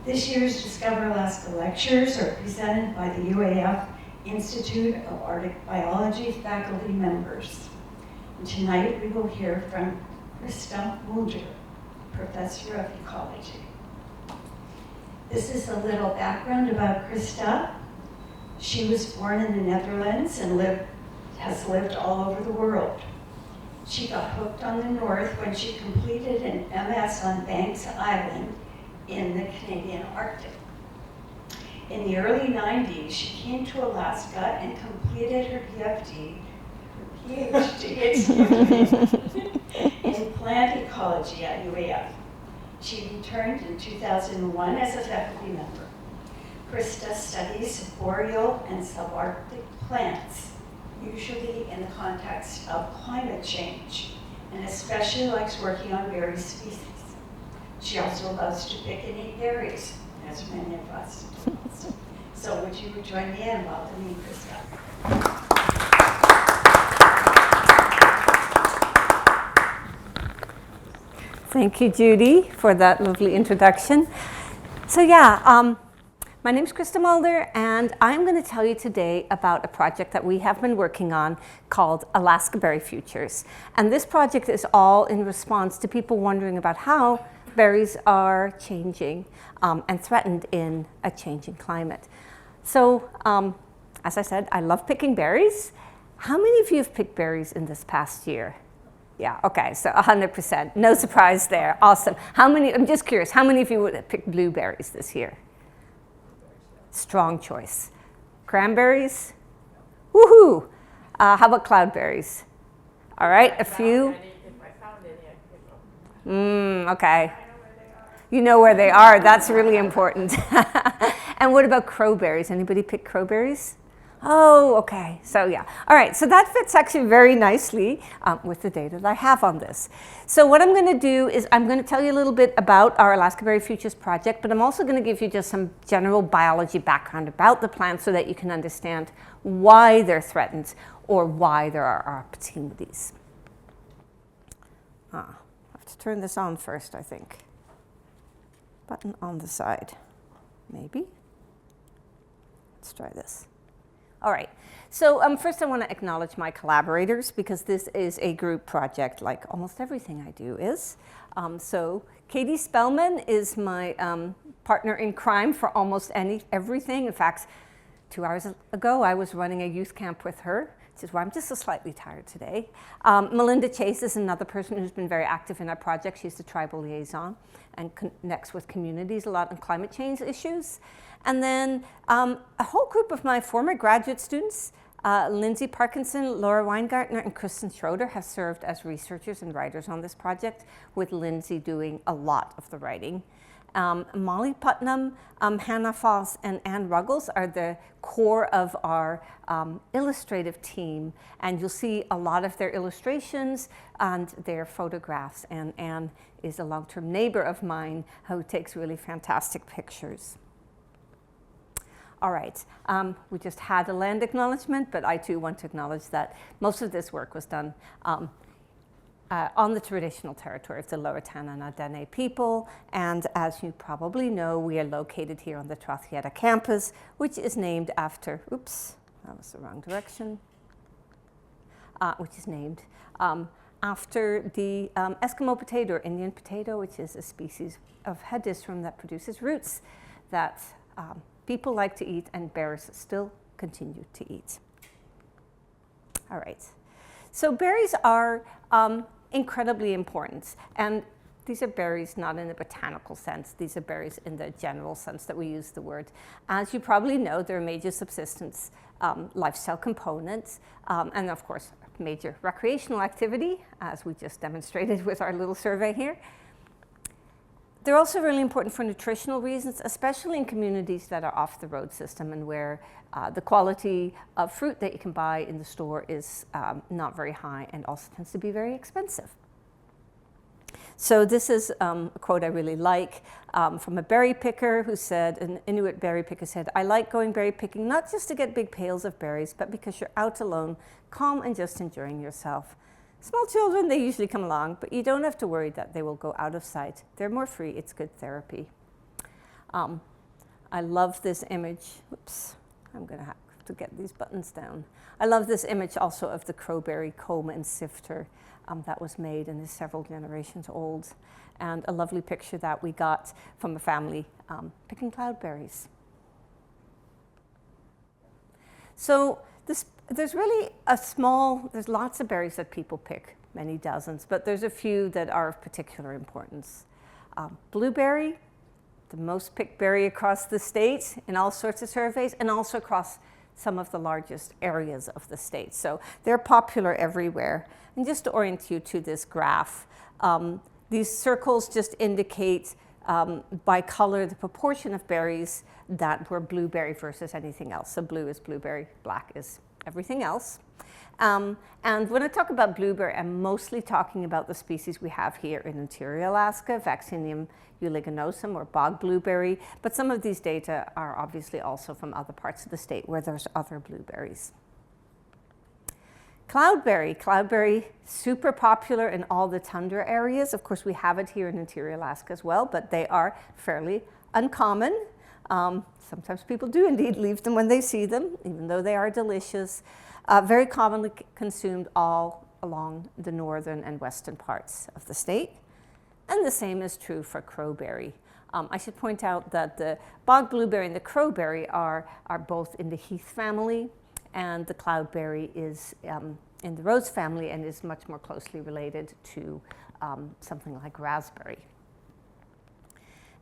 This year's Discover Alaska lectures are presented by the UAF Institute of Arctic Biology faculty members. And tonight we will hear from Christa Mulder, Professor of Ecology. This is a little background about Christa. She was born in the Netherlands and has lived all over the world. She got hooked on the North when she completed an MS on Banks Island in the Canadian Arctic. In the early 90s, she came to Alaska and completed her PhD in plant ecology at UAF. She returned in 2001 as a faculty member. Christa studies boreal and subarctic plants, usually in the context of climate change, and especially likes working on berry species. She also loves to pick and eat berries, as many of us do. So would you join me in welcoming Christa? Thank you, Judy, for that lovely introduction. So yeah, my name is Christa Mulder, and I'm going to tell you today about a project that we have been working on called Alaska Berry Futures. And this project is all in response to people wondering about how berries are changing and threatened in a changing climate. So, as I said, I love picking berries. How many of you have picked berries in this past year? Yeah, okay, so 100%. No surprise there. Awesome. How many, I'm just curious, how many of you would have picked blueberries this year? Strong choice. Cranberries? Woohoo! How about cloudberries? All right, a few. Okay. You know where they are. That's really important. And what about crowberries? Anybody pick crowberries? Oh, okay. So yeah. All right. So that fits actually very nicely with the data that I have on this. So what I'm going to do is I'm going to tell you a little bit about our Alaska Berry Futures project, but I'm also going to give you just some general biology background about the plants so that you can understand why they're threatened or why there are opportunities. I have to turn this on first, I think. Button on the side, maybe. Let's try this. All right, so first I want to acknowledge my collaborators because this is a group project like almost everything I do is. So Katie Spellman is my partner in crime for almost everything. In fact, 2 hours ago I was running a youth camp with her, which is why I'm just so slightly tired today. Melinda Chase is another person who's been very active in our project. She's the tribal liaison and connects with communities a lot on climate change issues. And then a whole group of my former graduate students, Lindsay Parkinson, Laura Weingartner, and Kristen Schroeder have served as researchers and writers on this project, with Lindsay doing a lot of the writing. Molly Putnam, Hannah Foss, and Anne Ruggles are the core of our illustrative team, and you'll see a lot of their illustrations and their photographs, and Anne is a long-term neighbor of mine who takes really fantastic pictures. All right, we just had a land acknowledgement, but I too want to acknowledge that most of this work was done on the traditional territory of the Lower Tanana Dene people, and as you probably know, we are located here on the Trothieta campus, which is named after, oops, that was the wrong direction, which is named after the Eskimo potato, or Indian potato, which is a species of hedystrum that produces roots that people like to eat and bears still continue to eat. All right, so berries are incredibly important, and these are berries not in the botanical sense, these are berries in the general sense that we use the word. As you probably know, they're a major subsistence lifestyle component, and of course, major recreational activity, as we just demonstrated with our little survey here. They're also really important for nutritional reasons, especially in communities that are off the road system and where the quality of fruit that you can buy in the store is not very high and also tends to be very expensive. So this is a quote I really like from a berry picker who said, an Inuit berry picker said, "I like going berry picking not just to get big pails of berries, but because you're out alone, calm and just enjoying yourself. Small children, they usually come along, but you don't have to worry that they will go out of sight. They're more free, it's good therapy." I love this image. Oops, I'm going to have to get these buttons down. I love this image also of the crowberry comb and sifter that was made and is several generations old. And a lovely picture that we got from a family picking cloudberries. So there's really there's lots of berries that people pick, many dozens, but there's a few that are of particular importance. Blueberry, the most picked berry across the state in all sorts of surveys, and also across some of the largest areas of the state. So they're popular everywhere. And just to orient you to this graph, these circles just indicate by color the proportion of berries that were blueberry versus anything else. So blue is blueberry, black is everything else. And when I talk about blueberry, I'm mostly talking about the species we have here in interior Alaska, Vaccinium uliginosum, or bog blueberry. But some of these data are obviously also from other parts of the state where there's other blueberries. Cloudberry, super popular in all the tundra areas. Of course, we have it here in interior Alaska as well, but they are fairly uncommon. Sometimes people do indeed leave them when they see them, even though they are delicious. Very commonly consumed all along the northern and western parts of the state. And the same is true for crowberry. I should point out that the bog blueberry and the crowberry are both in the heath family, and the cloudberry is in the rose family and is much more closely related to something like raspberry.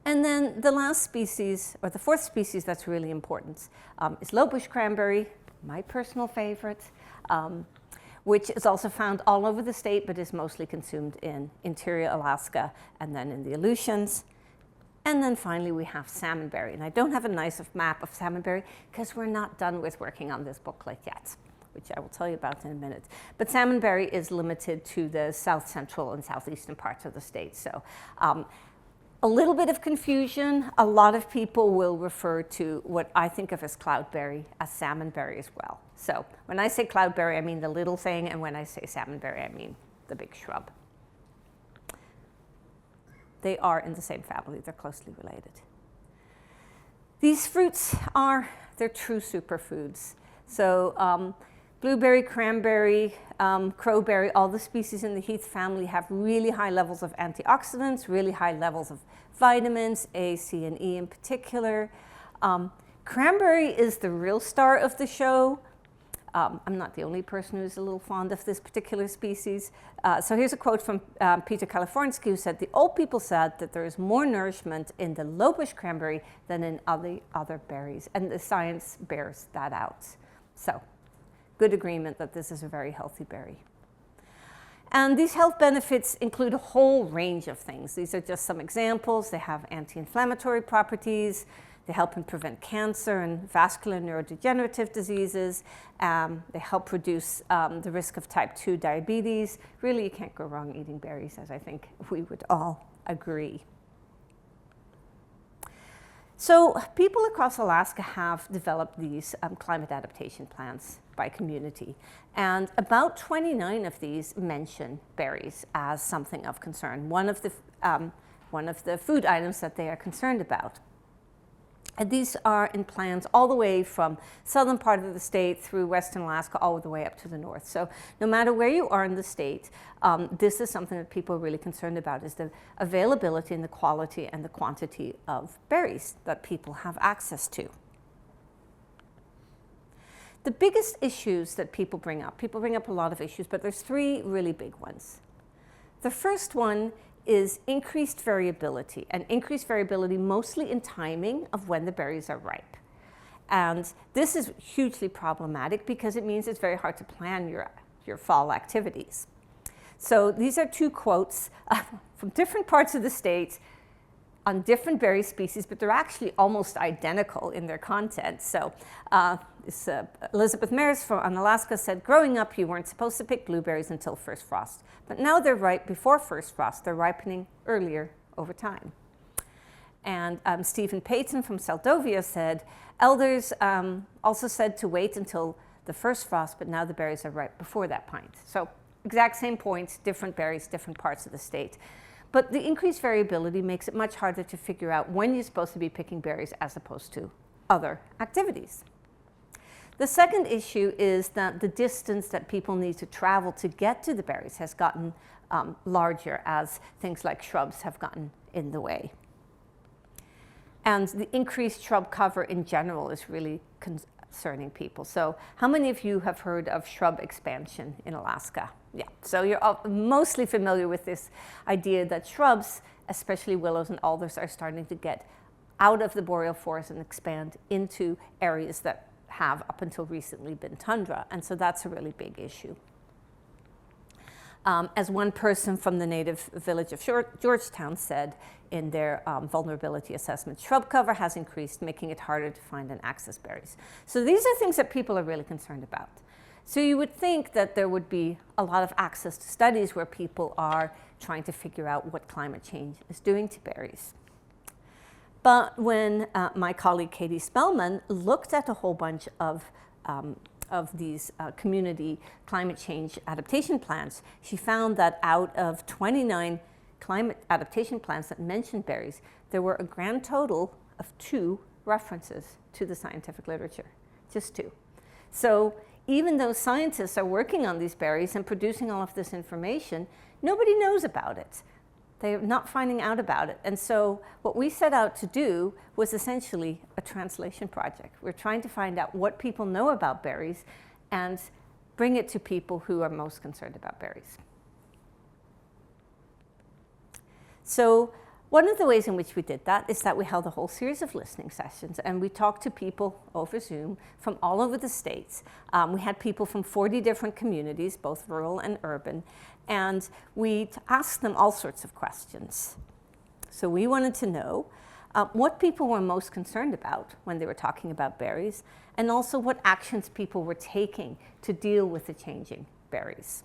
And then the last species, or the fourth species that's really important, is lowbush cranberry, my personal favorite, which is also found all over the state, but is mostly consumed in interior Alaska and then in the Aleutians. And then finally we have salmonberry. And I don't have a nice map of salmonberry because we're not done with working on this booklet yet, which I will tell you about in a minute. But salmonberry is limited to the south central and southeastern parts of the state. So a little bit of confusion. A lot of people will refer to what I think of as cloudberry as salmonberry as well. So when I say cloudberry, I mean the little thing, and when I say salmonberry, I mean the big shrub. They are in the same family. They're closely related. These fruits they're true superfoods. So blueberry, cranberry, crowberry, all the species in the heath family have really high levels of antioxidants, really high levels of vitamins, A, C, and E in particular. Cranberry is the real star of the show. I'm not the only person who's a little fond of this particular species. So here's a quote from Peter Kalifornsky, who said, "The old people said that there is more nourishment in the lowbush cranberry than in other berries." And the science bears that out. So good agreement that this is a very healthy berry. And these health benefits include a whole range of things. These are just some examples. They have anti-inflammatory properties. They help and prevent cancer and vascular neurodegenerative diseases. They help reduce the risk of type 2 diabetes. Really, you can't go wrong eating berries, as I think we would all agree. So people across Alaska have developed these climate adaptation plans by community. And about 29 of these mention berries as something of concern, one of the food items that they are concerned about. And these are in plans all the way from southern part of the state through western Alaska, all the way up to the north. So no matter where you are in the state, this is something that people are really concerned about, is the availability and the quality and the quantity of berries that people have access to. The biggest issues that people bring up a lot of issues, but there's three really big ones. The first one is increased variability, and increased variability mostly in timing of when the berries are ripe. And this is hugely problematic because it means it's very hard to plan your fall activities. So these are two quotes from different parts of the state on different berry species, but they're actually almost identical in their content. So Elizabeth Mares from Alaska said, "Growing up, you weren't supposed to pick blueberries until first frost. But now they're ripe before first frost. They're ripening earlier over time." And Stephen Payton from Seldovia said, "Elders also said to wait until the first frost, but now the berries are ripe before that point." So exact same points, different berries, different parts of the state. But the increased variability makes it much harder to figure out when you're supposed to be picking berries as opposed to other activities. The second issue is that the distance that people need to travel to get to the berries has gotten larger as things like shrubs have gotten in the way. And the increased shrub cover in general is really concerning people. So how many of you have heard of shrub expansion in Alaska? Yeah, so you're mostly familiar with this idea that shrubs, especially willows and alders, are starting to get out of the boreal forest and expand into areas that have up until recently been tundra. And so that's a really big issue. As one person from the native village of Georgetown said in their vulnerability assessment, shrub cover has increased, making it harder to find and access berries. So these are things that people are really concerned about. So you would think that there would be a lot of access to studies where people are trying to figure out what climate change is doing to berries. But when my colleague Katie Spellman looked at a whole bunch of these community climate change adaptation plans, she found that out of 29 climate adaptation plans that mentioned berries, there were a grand total of 2 references to the scientific literature, just 2. So even though scientists are working on these berries and producing all of this information, nobody knows about it. They're not finding out about it. And so what we set out to do was essentially a translation project. We're trying to find out what people know about berries and bring it to people who are most concerned about berries. So one of the ways in which we did that is that we held a whole series of listening sessions, and we talked to people over Zoom from all over the states. We had people from 40 different communities, both rural and urban, and we asked them all sorts of questions. So we wanted to know what people were most concerned about when they were talking about berries, and also what actions people were taking to deal with the changing berries.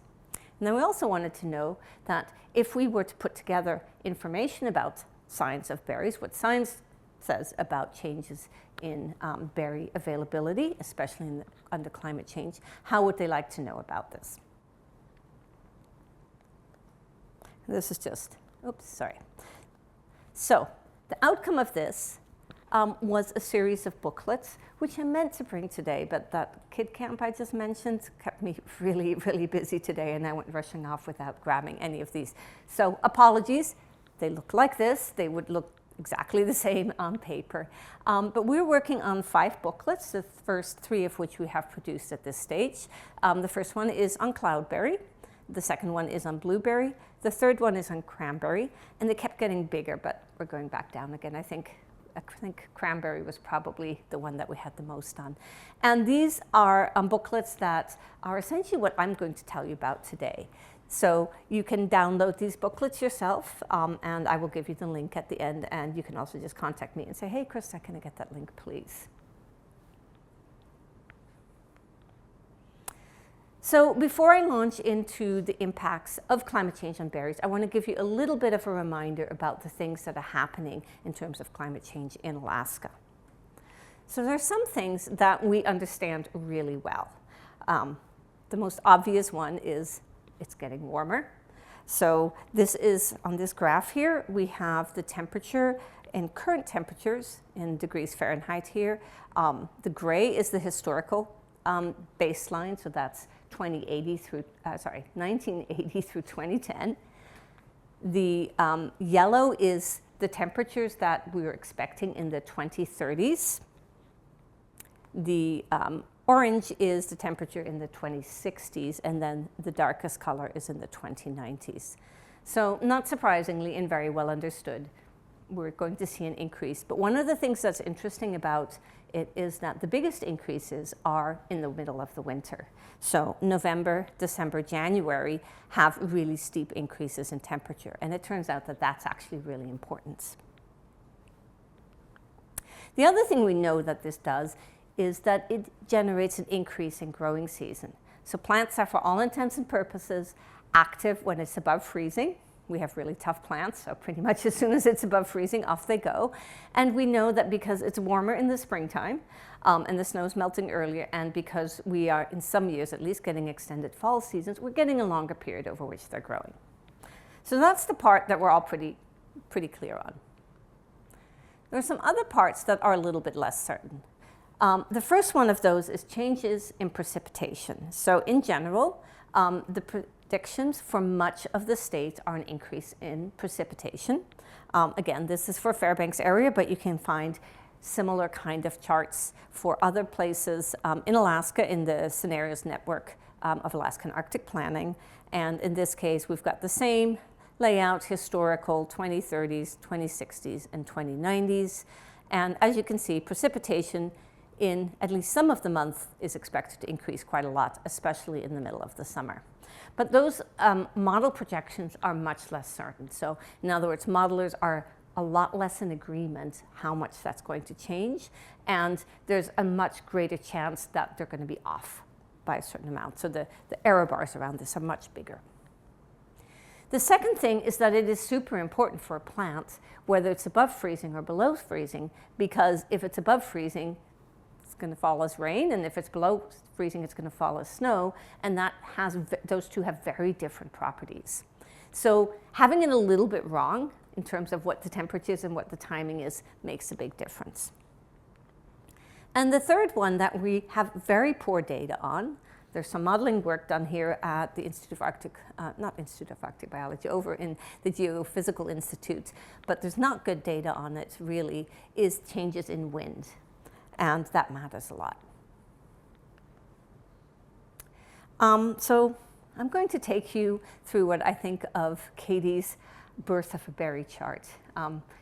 And then we also wanted to know that if we were to put together information about science of berries, what science says about changes in berry availability, especially under climate change, how would they like to know about this? This is just, oops, sorry. So the outcome of this was a series of booklets, which I meant to bring today, but that kid camp I just mentioned kept me really, really busy today, and I went rushing off without grabbing any of these. So apologies, they look like this. They would look exactly the same on paper. But we're working on 5 booklets, the first 3 of which we have produced at this stage. The first one is on cloudberry. The second one is on blueberry. The third one is on cranberry. And they kept getting bigger, but we're going back down again. I think cranberry was probably the one that we had the most on. And these are booklets that are essentially what I'm going to tell you about today. So you can download these booklets yourself, and I will give you the link at the end. And you can also just contact me and say, hey, Christa, can I get that link, please? So before I launch into the impacts of climate change on berries, I want to give you a little bit of a reminder about the things that are happening in terms of climate change in Alaska. So there are some things that we understand really well. The most obvious one is it's getting warmer. So this is, on this graph here, we have the temperature and current temperatures in degrees Fahrenheit here. The gray is the historical baseline, so that's 1980 through 2010. The yellow is the temperatures that we were expecting in the 2030s. The orange is the temperature in the 2060s, and then the darkest color is in the 2090s. So not surprisingly and very well understood, we're going to see an increase. But one of the things that's interesting about it is that the biggest increases are in the middle of the winter. So November, December, January have really steep increases in temperature. And it turns out that that's actually really important. The other thing we know that this does is that it generates an increase in growing season. So plants are, for all intents and purposes, active when it's above freezing. We have really tough plants, so pretty much as soon as it's above freezing, off they go. And we know that because it's warmer in the springtime, and the snow's melting earlier, and because we are, in some years at least, getting extended fall seasons, we're getting a longer period over which they're growing. So that's the part that we're all pretty clear on. There are some other parts that are a little bit less certain. The first one of those is changes in precipitation. So in general, the predictions for much of the state are an increase in precipitation. Again, this is for Fairbanks area, but you can find similar kind of charts for other places in Alaska in the Scenarios Network of Alaskan Arctic Planning. And in this case, we've got the same layout, historical, 2030s, 2060s, and 2090s. And as you can see, precipitation in at least some of the month is expected to increase quite a lot, especially in the middle of the summer. But those model projections are much less certain. So in other words, modelers are a lot less in agreement how much that's going to change, and there's a much greater chance that they're going to be off by a certain amount. So the error bars around this are much bigger. The second thing is that it is super important for a plant, whether it's above freezing or below freezing, because if it's above freezing, it's going to fall as rain, and if it's below freezing, it's going to fall as snow, and those two have very different properties. So having it a little bit wrong in terms of what the temperature is and what the timing is makes a big difference. And the third one that we have very poor data on, there's some modeling work done here at the not Institute of Arctic Biology, over in the Geophysical Institute, but there's not good data on it really, is changes in wind. And that matters a lot. So I'm going to take you through what I think of Katie's birth of a berry chart.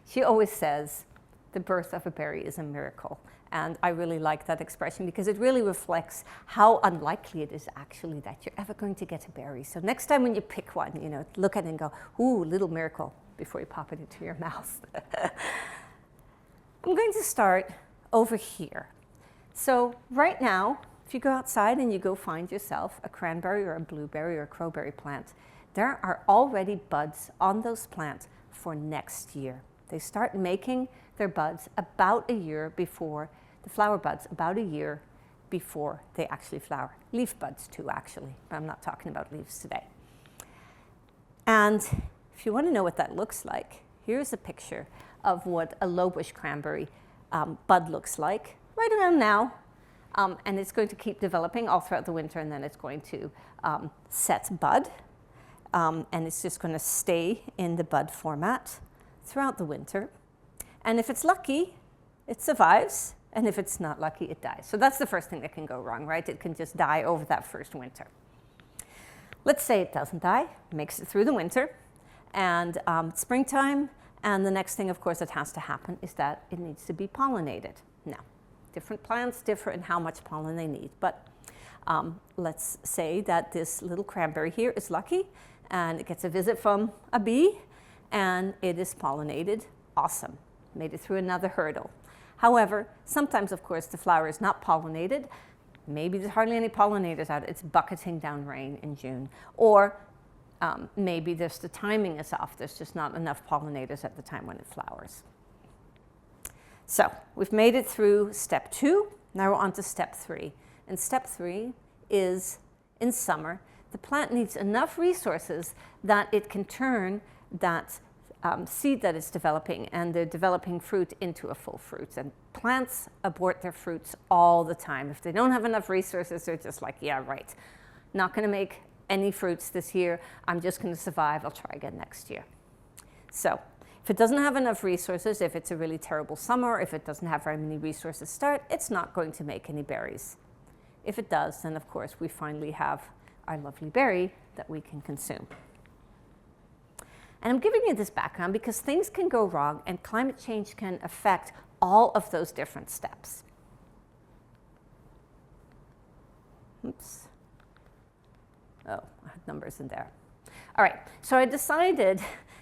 She always says the birth of a berry is a miracle. And I really like that expression because it really reflects how unlikely it is actually that you're ever going to get a berry. So next time when you pick one, look at it and go, ooh, little miracle, before you pop it into your mouth. I'm going to start over here. So right now, if you go outside and you go find yourself a cranberry or a blueberry or a crowberry plant, there are already buds on those plants for next year. They start making their buds about a year before, the flower buds about a year before they actually flower. Leaf buds too, actually, but I'm not talking about leaves today. And if you want to know what that looks like, here's a picture of what a lowbush cranberry bud looks like right around now. And it's going to keep developing all throughout the winter, and then it's going to set bud. And it's just going to stay in the bud format throughout the winter. And if it's lucky, it survives. And if it's not lucky, it dies. So that's the first thing that can go wrong, right? It can just die over that first winter. Let's say it doesn't die, makes it through the winter, and springtime. And the next thing, of course, that has to happen is that it needs to be pollinated. Now, different plants differ in how much pollen they need. But let's say that this little cranberry here is lucky, and it gets a visit from a bee, and it is pollinated. Awesome. Made it through another hurdle. However, sometimes, of course, the flower is not pollinated. Maybe there's hardly any pollinators out. It's bucketing down rain in June. Or maybe the timing is off. There's just not enough pollinators at the time when it flowers. So we've made it through step 2. Now we're on to step 3. And step 3 is in summer. The plant needs enough resources that it can turn that seed that it's developing and the developing fruit into a full fruit. And plants abort their fruits all the time. If they don't have enough resources, they're just like, yeah, right. Not going to make any fruits this year. I'm just going to survive. I'll try again next year. So if it doesn't have enough resources, if it's a really terrible summer, if it doesn't have very many resources to start, it's not going to make any berries. If it does, then of course we finally have our lovely berry that we can consume. And I'm giving you this background because things can go wrong and climate change can affect all of those different steps. Oops. Oh, I had numbers in there. All right, so I decided,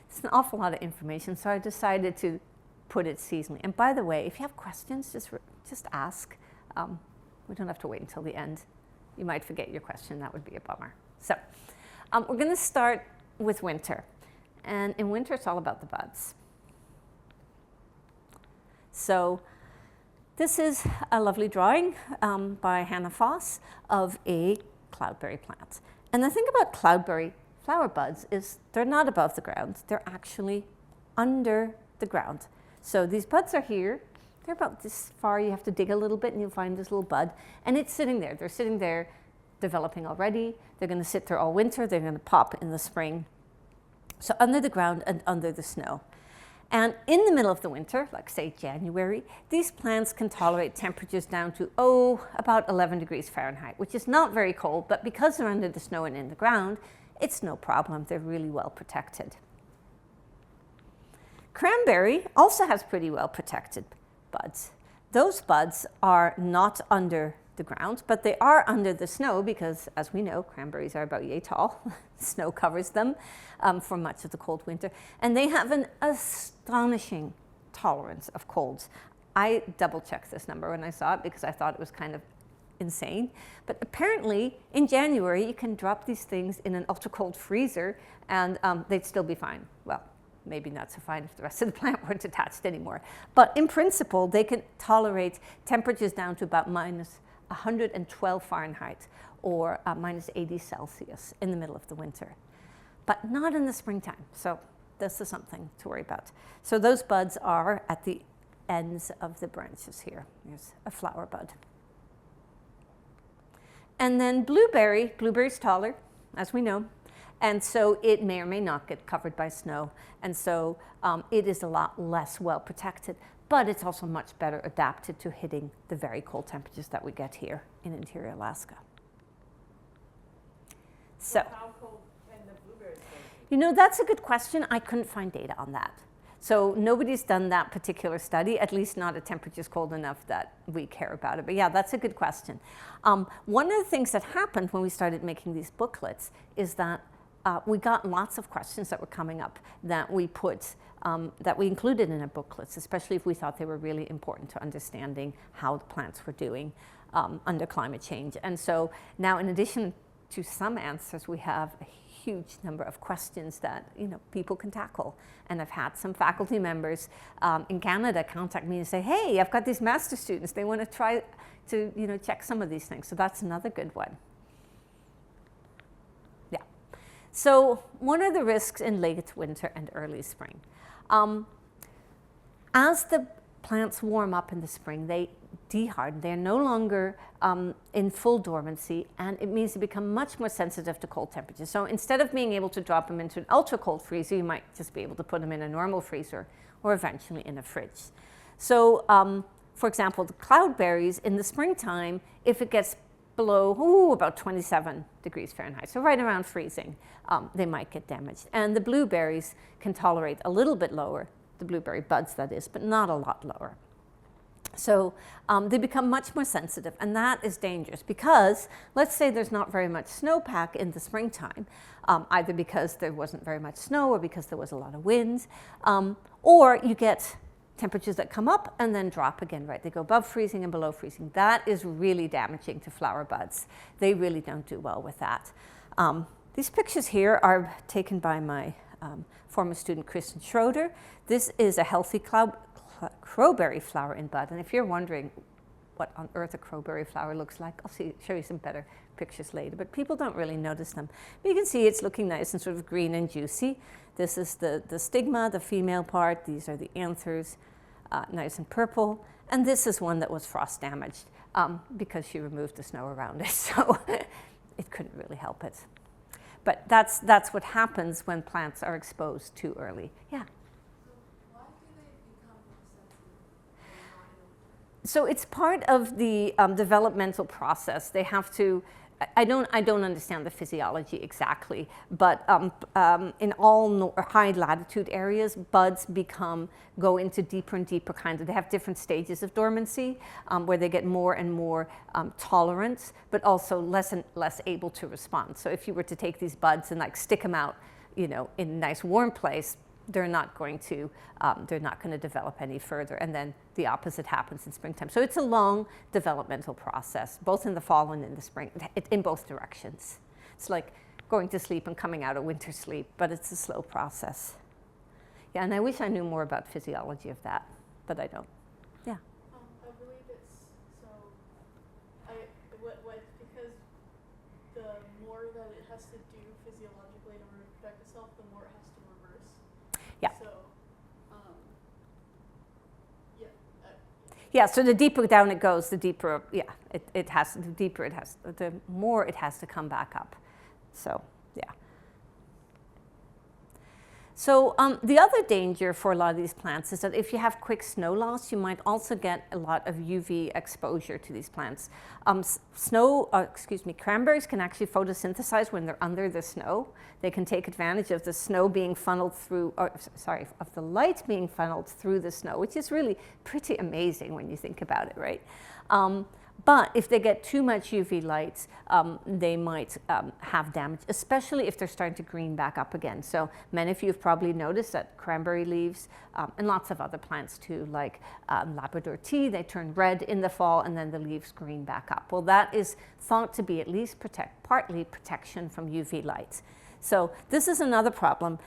it's an awful lot of information, so I decided to put it seasonally. And by the way, if you have questions, just ask. We don't have to wait until the end. You might forget your question. That would be a bummer. So we're going to start with winter. And in winter, it's all about the buds. So this is a lovely drawing by Hannah Foss of a cloudberry plant. And the thing about cloudberry flower buds is they're not above the ground. They're actually under the ground. So these buds are here. They're about this far. You have to dig a little bit and you'll find this little bud. And it's sitting there. They're sitting there developing already. They're going to sit there all winter. They're going to pop in the spring. So under the ground and under the snow. And in the middle of the winter, like say January, these plants can tolerate temperatures down to, about 11 degrees Fahrenheit, which is not very cold, but because they're under the snow and in the ground, it's no problem. They're really well protected. Cranberry also has pretty well protected buds. Those buds are not under the ground, but they are under the snow because, as we know, cranberries are about yay tall. Snow covers them for much of the cold winter. And they have an astonishing tolerance of colds. I double-checked this number when I saw it because I thought it was kind of insane. But apparently, in January, you can drop these things in an ultra-cold freezer and they'd still be fine. Well, maybe not so fine if the rest of the plant weren't attached anymore. But in principle, they can tolerate temperatures down to about minus 112 Fahrenheit or minus 80 Celsius in the middle of the winter, but not in the springtime. So this is something to worry about. So those buds are at the ends of the branches here. Here's a flower bud. And then blueberry's taller, as we know, and so it may or may not get covered by snow, and so it is a lot less well protected. But it's also much better adapted to hitting the very cold temperatures that we get here in interior Alaska. So how cold can the blueberries go? You know, that's a good question. I couldn't find data on that. So nobody's done that particular study, at least not at temperatures cold enough that we care about it. But yeah, that's a good question. One of the things that happened when we started making these booklets is that we got lots of questions that were coming up that we included in our booklets, especially if we thought they were really important to understanding how the plants were doing under climate change. And so now, in addition to some answers, we have a huge number of questions that people can tackle. And I've had some faculty members in Canada contact me and say, "Hey, I've got these master students. They want to try to check some of these things." So that's another good one. So what are the risks in late winter and early spring? As the plants warm up in the spring, they deharden. They're no longer in full dormancy, and it means they become much more sensitive to cold temperatures. So instead of being able to drop them into an ultra-cold freezer, you might just be able to put them in a normal freezer or eventually in a fridge. So, for example, the cloudberries in the springtime, if it gets below about 27 degrees Fahrenheit, so right around freezing, they might get damaged. And the blueberries can tolerate a little bit lower, the blueberry buds that is, but not a lot lower. So they become much more sensitive, and that is dangerous because let's say there's not very much snowpack in the springtime, either because there wasn't very much snow or because there was a lot of wind, or you get temperatures that come up and then drop again, right? They go above freezing and below freezing. That is really damaging to flower buds. They really don't do well with that. These pictures here are taken by my former student, Christa. This is a healthy crowberry flower in bud. And if you're wondering what on earth a crowberry flower looks like, I'll show you some better pictures later. But people don't really notice them. But you can see it's looking nice and sort of green and juicy. This is the stigma, the female part. These are the anthers, nice and purple. And this is one that was frost damaged because she removed the snow around it. So it couldn't really help it. But that's what happens when plants are exposed too early. Yeah? Why do they become sensitive? So it's part of the developmental process. They have to. I don't understand the physiology exactly, but in all high latitude areas, buds go into deeper and deeper kinds of. They have different stages of dormancy where they get more and more tolerant, but also less and less able to respond. So if you were to take these buds and stick them out, in a nice warm place, they're not going to develop any further, and then the opposite happens in springtime. So it's a long developmental process, both in the fall and in the spring, in both directions. It's like going to sleep and coming out of winter sleep, but it's a slow process. Yeah, and I wish I knew more about physiology of that, but I don't. Yeah. I believe it's so. Because the more that it has to do physiologically in order to protect itself, the more it has to reverse. Yeah. So, yeah. Yeah, so the deeper down it goes, the deeper, yeah, it has, the deeper it has, the more it has to come back up. So, yeah. So the other danger for a lot of these plants is that if you have quick snow loss, you might also get a lot of UV exposure to these plants. Cranberries can actually photosynthesize when they're under the snow. They can take advantage of the snow being funneled through, of the light being funneled through the snow, which is really pretty amazing when you think about it, right? But if they get too much UV light, they might have damage, especially if they're starting to green back up again. So many of you have probably noticed that cranberry leaves, and lots of other plants too, like Labrador tea, they turn red in the fall and then the leaves green back up. Well, that is thought to be at least partly protection from UV light. So this is another problem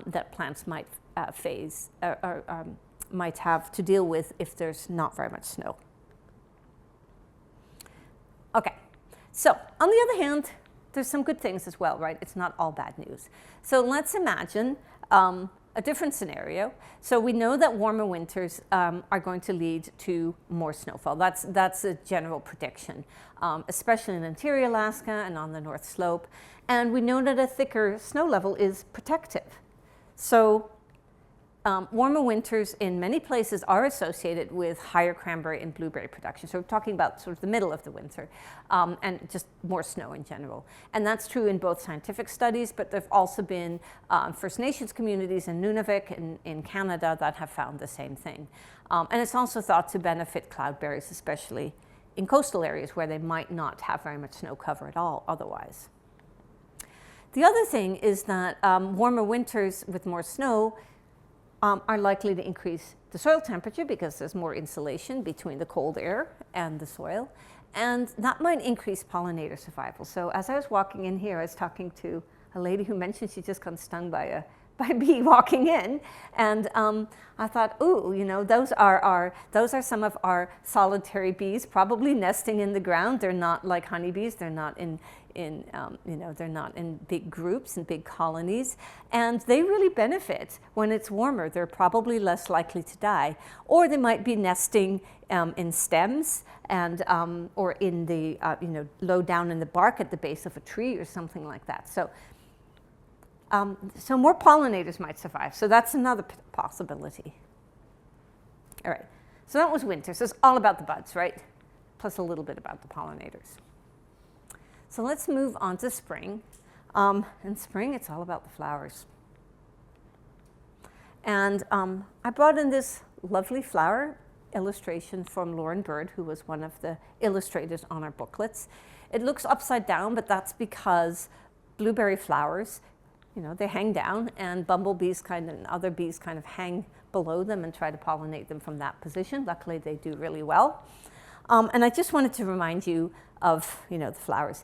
that plants might face or might have to deal with if there's not very much snow. Okay, so on the other hand, there's some good things as well, right? It's not all bad news. So let's imagine a different scenario. So we know that warmer winters are going to lead to more snowfall. That's a general prediction, especially in interior Alaska and on the North Slope. And we know that a thicker snow level is protective. So warmer winters in many places are associated with higher cranberry and blueberry production. So we're talking about sort of the middle of the winter and just more snow in general. And that's true in both scientific studies, but there have also been First Nations communities in Nunavik in Canada that have found the same thing. And it's also thought to benefit cloudberries, especially in coastal areas where they might not have very much snow cover at all otherwise. The other thing is that warmer winters with more snow are likely to increase the soil temperature because there's more insulation between the cold air and the soil, and that might increase pollinator survival. So as I was walking in here, I was talking to a lady who mentioned she just got stung by a bee walking in, and I thought, ooh, you know, those are some of our solitary bees, probably nesting in the ground. They're not like honeybees. They're not they're not in big groups and big colonies, and they really benefit when it's warmer. They're probably less likely to die, or they might be nesting in stems and or in the low down in the bark at the base of a tree or something like that. So more pollinators might survive. So that's another possibility. All right. So that was winter. So it's all about the buds, right? Plus a little bit about the pollinators. So let's move on to spring. In spring, it's all about the flowers. And I brought in this lovely flower illustration from Lauren Bird, who was one of the illustrators on our booklets. It looks upside down, but that's because blueberry flowers, they hang down, and bumblebees and other bees kind of hang below them and try to pollinate them from that position. Luckily, they do really well. And I just wanted to remind you of, the flowers.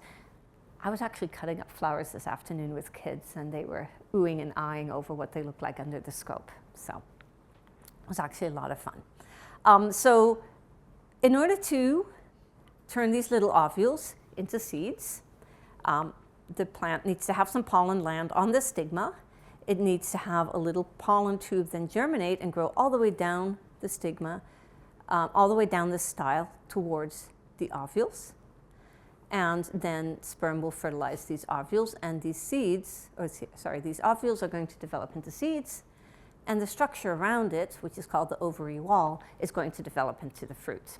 I was actually cutting up flowers this afternoon with kids, and they were oohing and eyeing over what they looked like under the scope. So it was actually a lot of fun. So in order to turn these little ovules into seeds, the plant needs to have some pollen land on the stigma. It needs to have a little pollen tube then germinate and grow all the way down the stigma, all the way down the style towards the ovules. And then sperm will fertilize these ovules, and these ovules are going to develop into seeds, and the structure around it, which is called the ovary wall, is going to develop into the fruit.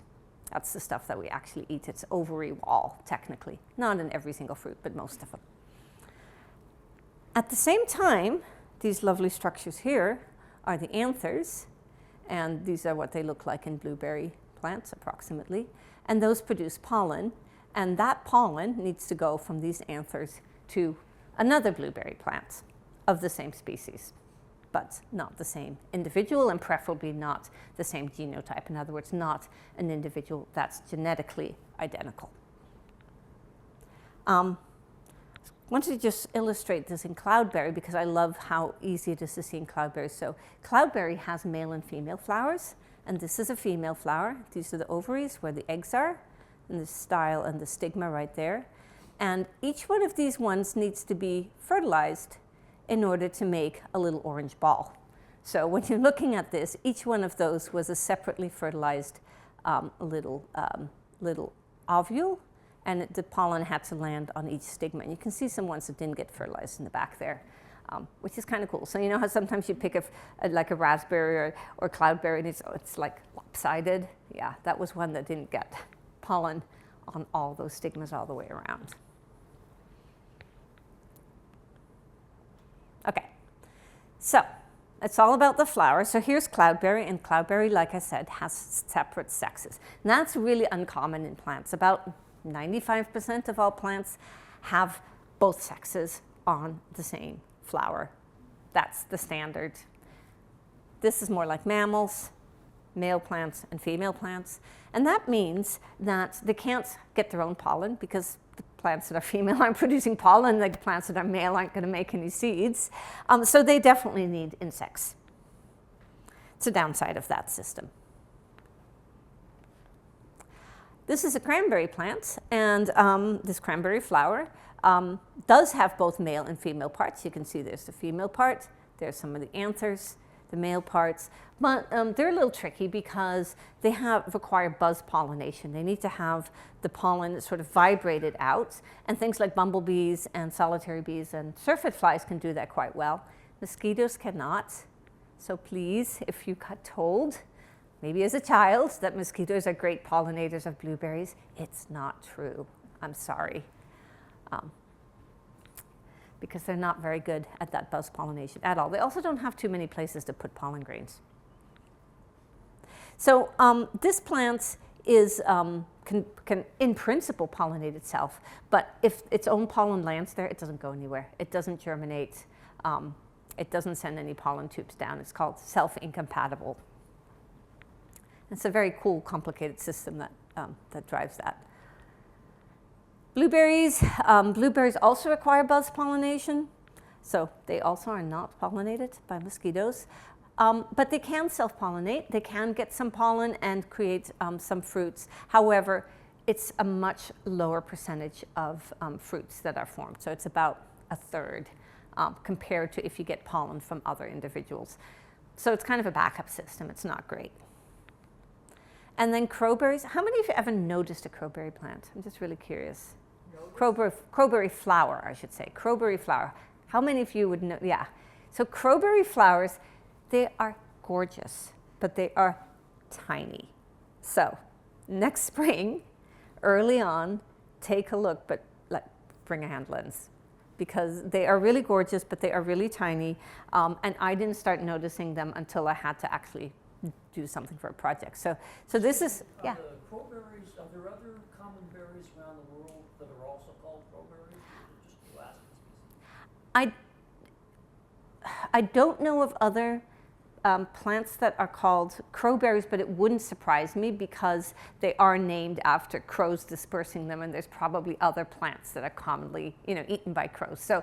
That's the stuff that we actually eat. It's ovary wall, technically. Not in every single fruit, but most of them. At the same time, these lovely structures here are the anthers, and these are what they look like in blueberry plants, approximately, and those produce pollen. And that pollen needs to go from these anthers to another blueberry plant of the same species, but not the same individual, and preferably not the same genotype. In other words, not an individual that's genetically identical. I wanted to just illustrate this in cloudberry because I love how easy it is to see in cloudberry. So cloudberry has male and female flowers, and this is a female flower. These are the ovaries where the eggs are, and the style and the stigma right there. And each one of these ones needs to be fertilized in order to make a little orange ball. So when you're looking at this, each one of those was a separately fertilized little ovule, and the pollen had to land on each stigma. And you can see some ones that didn't get fertilized in the back there, which is kind of cool. So you know how sometimes you pick like a raspberry or cloudberry and it's like lopsided? Yeah, that was one that didn't get pollen on all those stigmas all the way around. Okay, so it's all about the flower. So here's cloudberry, and cloudberry, like I said, has separate sexes. And that's really uncommon in plants. About 95% of all plants have both sexes on the same flower. That's the standard. This is more like mammals, male plants and female plants. And that means that they can't get their own pollen because the plants that are female aren't producing pollen, like the plants that are male aren't going to make any seeds. So they definitely need insects. It's a downside of that system. This is a cranberry plant, and this cranberry flower does have both male and female parts. You can see there's the female part, there's some of the anthers, the male parts, but they're a little tricky because they require buzz pollination. They need to have the pollen sort of vibrated out, and things like bumblebees and solitary bees and syrphid flies can do that quite well. Mosquitoes cannot. So please, if you got told, maybe as a child, that mosquitoes are great pollinators of blueberries, it's not true. I'm sorry. Because they're not very good at that buzz pollination at all. They also don't have too many places to put pollen grains. So this plant can in principle pollinate itself, but if its own pollen lands there, it doesn't go anywhere. It doesn't germinate. It doesn't send any pollen tubes down. It's called self-incompatible. It's a very cool, complicated system that drives that. Blueberries. Blueberries also require buzz pollination, so they also are not pollinated by mosquitoes. But they can self-pollinate. They can get some pollen and create some fruits. However, it's a much lower percentage of fruits that are formed. So it's about a third compared to if you get pollen from other individuals. So it's kind of a backup system. It's not great. And then crowberries. How many of you ever noticed a crowberry plant? I'm just really curious. Crowberry flower, I should say. Crowberry flower. How many of you would know? Yeah. So crowberry flowers, they are gorgeous, but they are tiny. So next spring, early on, take a look, but bring a hand lens, because they are really gorgeous, but they are really tiny. And I didn't start noticing them until I had to actually do something for a project. So this is, yeah. The crowberries, are there other common berries around the world that are also called crowberries? Or just the Alaskan species? I don't know of other plants that are called crowberries, but it wouldn't surprise me because they are named after crows dispersing them, and there's probably other plants that are commonly, eaten by crows. So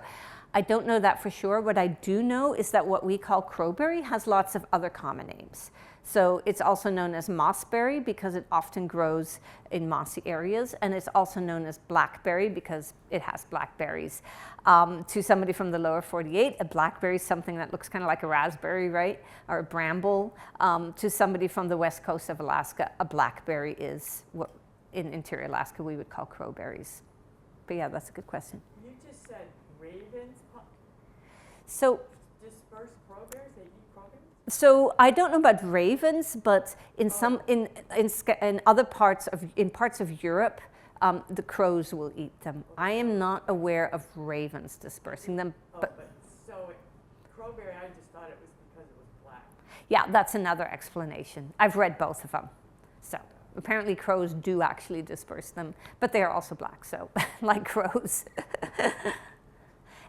I don't know that for sure. What I do know is that what we call crowberry has lots of other common names. So it's also known as mossberry because it often grows in mossy areas, and it's also known as blackberry because it has blackberries. To somebody from the lower 48, a blackberry is something that looks kind of like a raspberry, right? Or a bramble. To somebody from the west coast of Alaska, a blackberry is what in interior Alaska we would call crowberries. But yeah, that's a good question. You just said ravens So disperse crowberries? They eat crowberries? So I don't know about ravens, but in other parts of Europe, the crows will eat them. I am not aware of ravens dispersing them, but crowberry, I just thought it was because it was black. yeah, that's another explanation. I've read both of them. So apparently crows do actually disperse them, but they are also black, so like crows.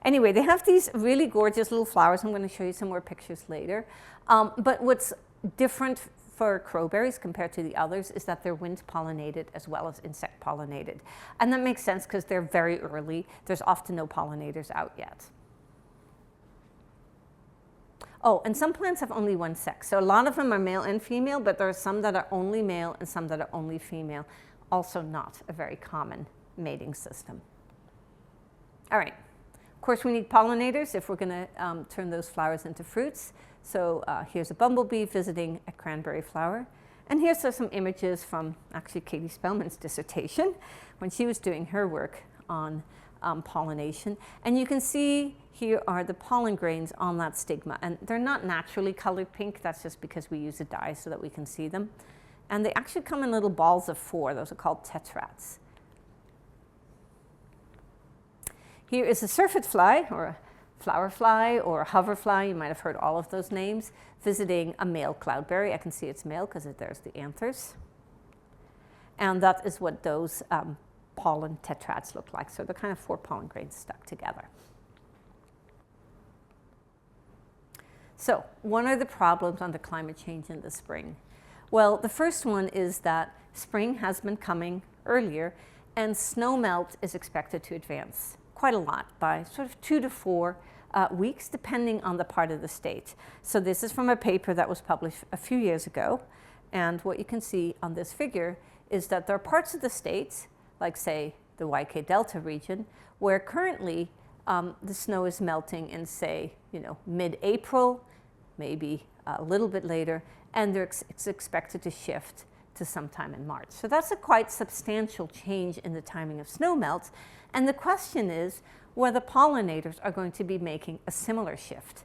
Anyway, they have these really gorgeous little flowers. I'm going to show you some more pictures later. But what's different for crowberries compared to the others is that they're wind pollinated as well as insect pollinated. And that makes sense because they're very early. There's often no pollinators out yet. Oh, and some plants have only one sex. So a lot of them are male and female, but there are some that are only male and some that are only female. Also not a very common mating system. All right. Of course, we need pollinators if we're going to turn those flowers into fruits. So here's a bumblebee visiting a cranberry flower. And here's some images from actually Katie Spellman's dissertation when she was doing her work on pollination. And you can see here are the pollen grains on that stigma. And they're not naturally colored pink. That's just because we use a dye so that we can see them. And they actually come in little balls of 4. Those are called tetrads. Here is a syrphid fly, or a flower fly, or a hoverfly. You might have heard all of those names, visiting a male cloudberry. I can see it's male because there's the anthers. And that is what those pollen tetrads look like. So they're kind of 4 pollen grains stuck together. So what are the problems under climate change in the spring? Well, the first one is that spring has been coming earlier, and snow melt is expected to advance quite a lot by sort of 2 to 4 weeks, depending on the part of the state. So this is from a paper that was published a few years ago. And what you can see on this figure is that there are parts of the states, like say the YK Delta region, where currently the snow is melting in, say, mid-April, maybe a little bit later, and it's expected to shift to sometime in March. So that's a quite substantial change in the timing of snow melts. And the question is whether pollinators are going to be making a similar shift.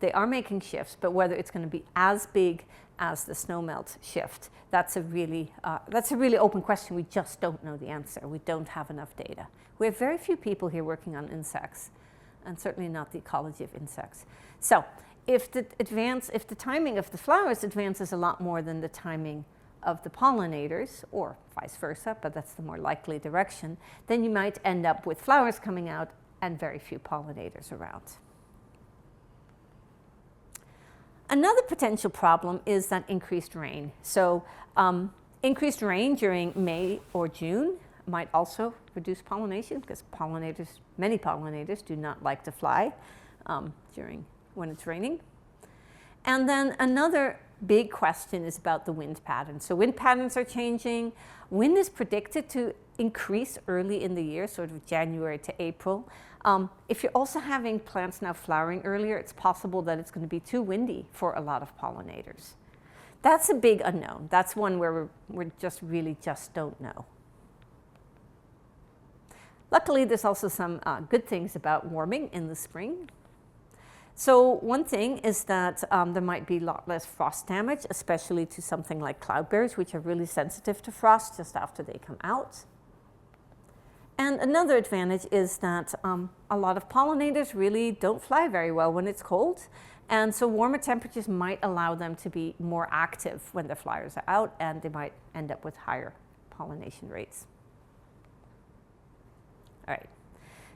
They are making shifts, but whether it's going to be as big as the snow melt shift, that's a really open question. We just don't know the answer. We don't have enough data. We have very few people here working on insects, and certainly not the ecology of insects. So if the timing of the flowers advances a lot more than the timing of the pollinators, or vice versa, but that's the more likely direction, then you might end up with flowers coming out and very few pollinators around. Another potential problem is that increased rain. So increased rain during May or June might also reduce pollination, because many pollinators do not like to fly when it's raining. And then another big question is about the wind patterns. So wind patterns are changing. Wind is predicted to increase early in the year, sort of January to April. If you're also having plants now flowering earlier, it's possible that it's going to be too windy for a lot of pollinators. That's a big unknown. That's one where we just don't know. Luckily, there's also some good things about warming in the spring. So one thing is that there might be a lot less frost damage, especially to something like cloudberries, which are really sensitive to frost just after they come out. And another advantage is that a lot of pollinators really don't fly very well when it's cold. And so warmer temperatures might allow them to be more active when the flyers are out, and they might end up with higher pollination rates. All right,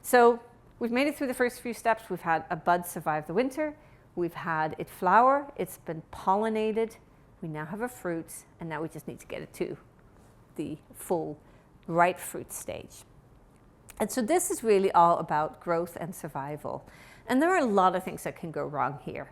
so we've made it through the first few steps. We've had a bud survive the winter. We've had it flower. It's been pollinated. We now have a fruit, and now we just need to get it to the full ripe fruit stage. And so this is really all about growth and survival. And there are a lot of things that can go wrong here.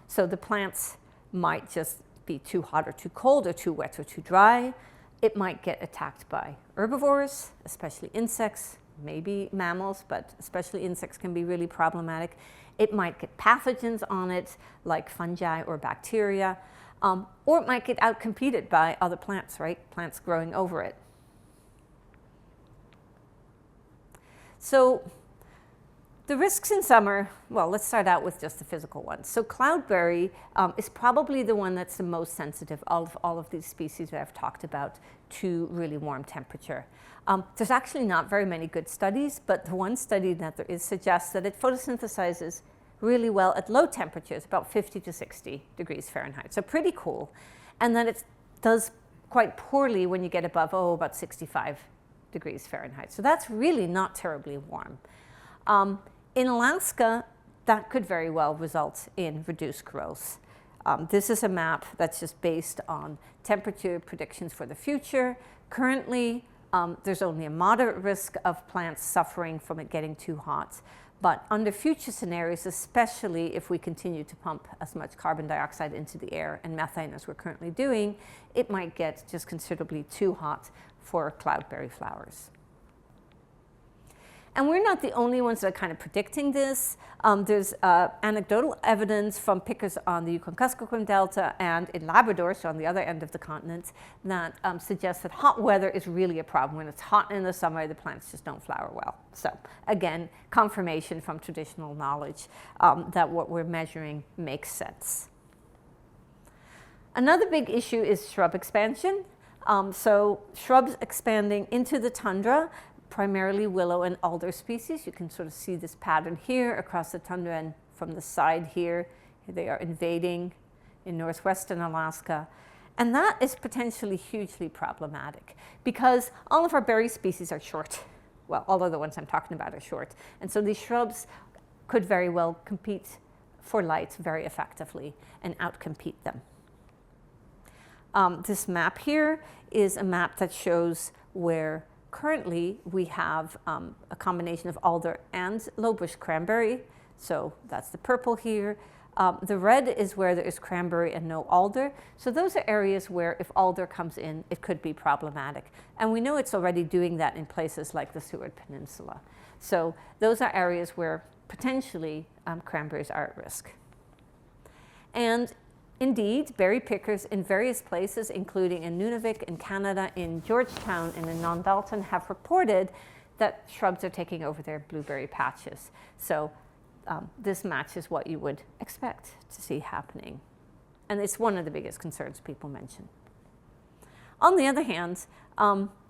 So the plants might just be too hot or too cold or too wet or too dry. It might get attacked by herbivores, especially insects, maybe mammals, but especially insects can be really problematic. It might get pathogens on it, like fungi or bacteria, or it might get outcompeted by other plants, right? Plants growing over it. So the risks in summer, well, let's start out with just the physical ones. So cloudberry is probably the one that's the most sensitive of all of these species that I've talked about to really warm temperature. There's actually not very many good studies, but the one study that there is suggests that it photosynthesizes really well at low temperatures, about 50 to 60 degrees Fahrenheit. So pretty cool. And then it does quite poorly when you get above, about 65 degrees Fahrenheit. So that's really not terribly warm. In Alaska, that could very well result in reduced growth. This is a map that's just based on temperature predictions for the future. Currently, there's only a moderate risk of plants suffering from it getting too hot. But under future scenarios, especially if we continue to pump as much carbon dioxide into the air and methane as we're currently doing, it might get just considerably too hot for cloudberry flowers. And we're not the only ones that are kind of predicting this. There's anecdotal evidence from pickers on the Yukon-Kuskokwim Delta and in Labrador, so on the other end of the continent, that suggests that hot weather is really a problem. When it's hot in the summer, the plants just don't flower well. So again, confirmation from traditional knowledge that what we're measuring makes sense. Another big issue is shrub expansion. So shrubs expanding into the tundra, primarily willow and alder species. You can sort of see this pattern here across the tundra, and from the side here they are invading in northwestern Alaska. And that is potentially hugely problematic because all of our berry species are short. Well, all of the ones I'm talking about are short. And so these shrubs could very well compete for light very effectively and outcompete them. This map here is a map that shows where currently we have a combination of alder and lowbush cranberry. So that's the purple here. The red is where there is cranberry and no alder. So those are areas where if alder comes in, it could be problematic. And we know it's already doing that in places like the Seward Peninsula. So those are areas where potentially cranberries are at risk. And indeed, berry pickers in various places, including in Nunavik, in Canada, in Georgetown, and in Non-Dalton, have reported that shrubs are taking over their blueberry patches. So this matches what you would expect to see happening. And it's one of the biggest concerns people mention. On the other hand,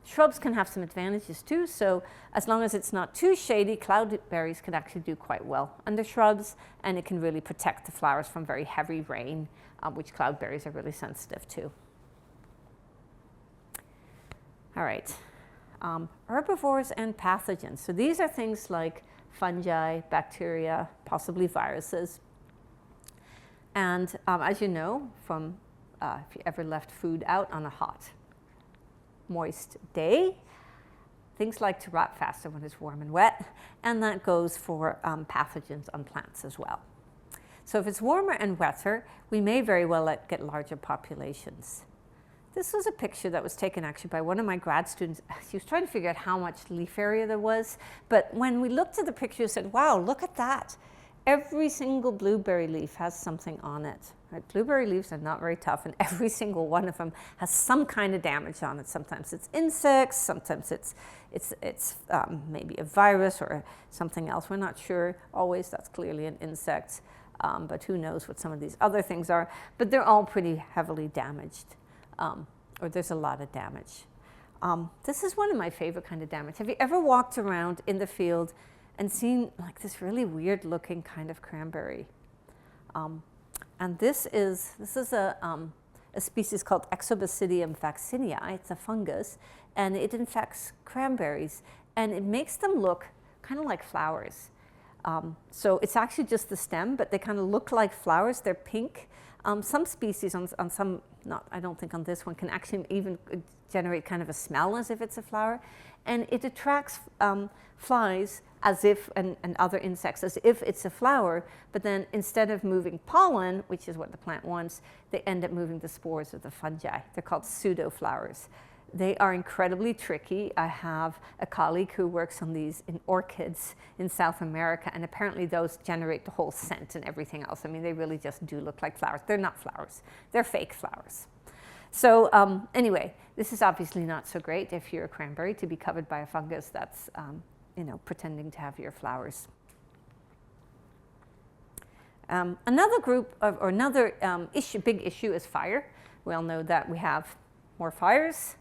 shrubs can have some advantages too. So as long as it's not too shady, cloudberries can actually do quite well under shrubs, and it can really protect the flowers from very heavy rain, which cloudberries are really sensitive to. All right, herbivores and pathogens. So these are things like fungi, bacteria, possibly viruses. And as you know, from if you ever left food out on a hot, moist day, things like to rot faster when it's warm and wet, and that goes for pathogens on plants as well. So if it's warmer and wetter, we may very well get larger populations. This was a picture that was taken actually by one of my grad students. She was trying to figure out how much leaf area there was, but when we looked at the picture, we said, wow, look at that. Every single blueberry leaf has something on it. Right? Blueberry leaves are not very tough, and every single one of them has some kind of damage on it. Sometimes it's insects, sometimes it's maybe a virus or something else. We're not sure always. That's clearly an insect, but who knows what some of these other things are. But they're all pretty heavily damaged, or there's a lot of damage. This is one of my favorite kind of damage. Have you ever walked around in the field and seen like this really weird looking kind of cranberry? And this is a species called Exobasidium vaccinii. It's a fungus, and it infects cranberries, and it makes them look kind of like flowers. So it's actually just the stem, but they kind of look like flowers. They're pink. Some species on some, not I don't think on this one, can actually even generate kind of a smell as if it's a flower. And it attracts flies as if, and other insects as if it's a flower, but then instead of moving pollen, which is what the plant wants, they end up moving the spores of the fungi. They're called pseudoflowers. They are incredibly tricky. I have a colleague who works on these in orchids in South America, and apparently those generate the whole scent and everything else. I mean, they really just do look like flowers. They're not flowers. They're fake flowers. So anyway, this is obviously not so great if you're a cranberry to be covered by a fungus that's pretending to have your flowers. Another group or another big issue is fire. We all know that we have more fires.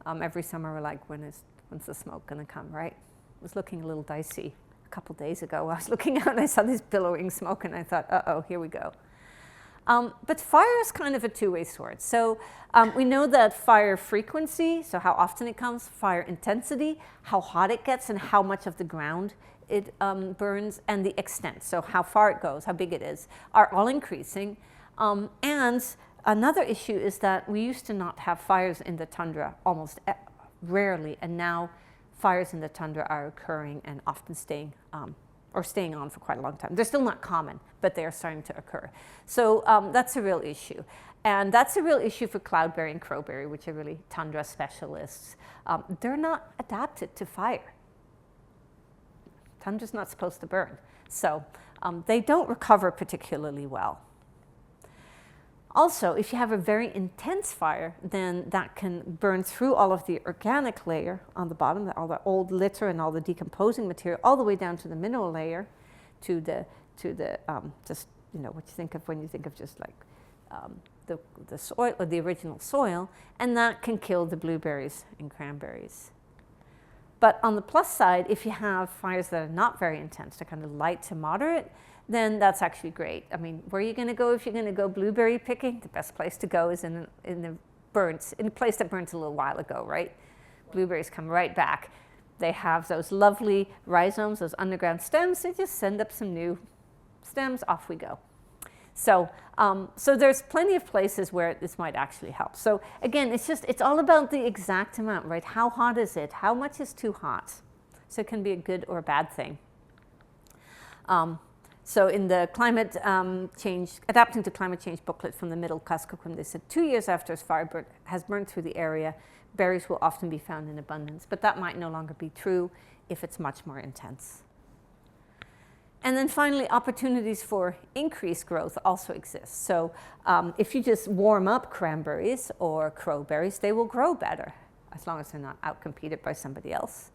Every summer we're like, when's the smoke going to come, right? It was looking a little dicey a couple days ago. I was looking out and I saw this billowing smoke, and I thought, uh-oh, here we go. But fire is kind of a two-way sword. So we know that fire frequency, so how often it comes, fire intensity, how hot it gets, and how much of the ground it burns, and the extent, so how far it goes, how big it is, are all increasing. And another issue is that we used to not have fires in the tundra almost rarely, and now fires in the tundra are occurring and often staying on for quite a long time. They're still not common, but they are starting to occur. So that's a real issue. And that's a real issue for cloudberry and crowberry, which are really tundra specialists. They're not adapted to fire. Tundra's not supposed to burn. So they don't recover particularly well. Also, if you have a very intense fire, then that can burn through all of the organic layer on the bottom, all the old litter and all the decomposing material, all the way down to the mineral layer, to the just, you know, what you think of when you think of just like the soil, or the original soil, and that can kill the blueberries and cranberries. But on the plus side, if you have fires that are not very intense, they're kind of light to moderate, then that's actually great. I mean, where are you going to go if you're going to go blueberry picking? The best place to go is in a place that burnt a little while ago, right? Blueberries come right back. They have those lovely rhizomes, those underground stems. They just send up some new stems, off we go. So there's plenty of places where this might actually help. So again, it's all about the exact amount, right? How hot is it? How much is too hot? So it can be a good or a bad thing. So in the climate change, Adapting to Climate Change booklet from the Middle Kuskokwim, they said 2 years after a fire has burned through the area, berries will often be found in abundance. But that might no longer be true if it's much more intense. And then finally, opportunities for increased growth also exist. So if you just warm up cranberries or crowberries, they will grow better, as long as they're not outcompeted by somebody else.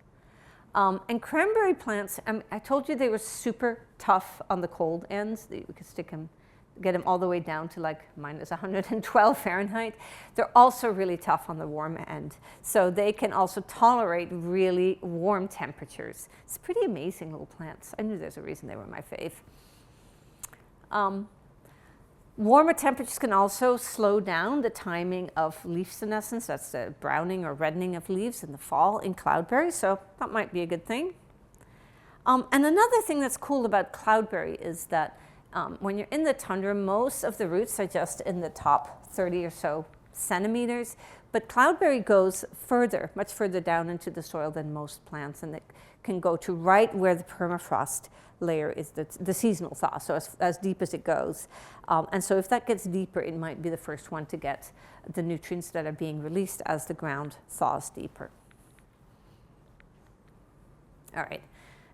And cranberry plants, I told you they were super tough on the cold ends. We could get them all the way down to like minus 112 Fahrenheit. They're also really tough on the warm end. So they can also tolerate really warm temperatures. It's pretty amazing little plants. I knew there's a reason they were my fave. Warmer temperatures can also slow down the timing of leaf senescence. That's the browning or reddening of leaves in the fall in cloudberry, so that might be a good thing. And another thing that's cool about cloudberry is that when you're in the tundra, most of the roots are just in the top 30 or so centimeters, but cloudberry goes further, much further down into the soil than most plants, and it can go to right where the permafrost layer is the seasonal thaw, so as deep as it goes. And so if that gets deeper, it might be the first one to get the nutrients that are being released as the ground thaws deeper. All right,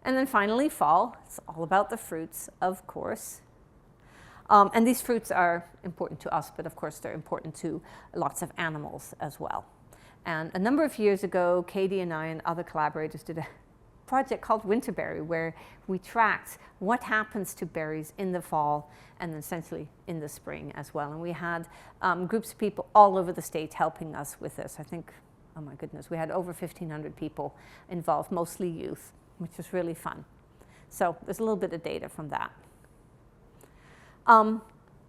and then finally, fall. It's all about the fruits, of course. And these fruits are important to us, but of course they're important to lots of animals as well. And a number of years ago, Katie and I and other collaborators did a project called Winterberry, where we tracked what happens to berries in the fall and then essentially in the spring as well. And we had groups of people all over the state helping us with this. I think, oh my goodness, we had over 1,500 people involved, mostly youth, which was really fun. So there's a little bit of data from that.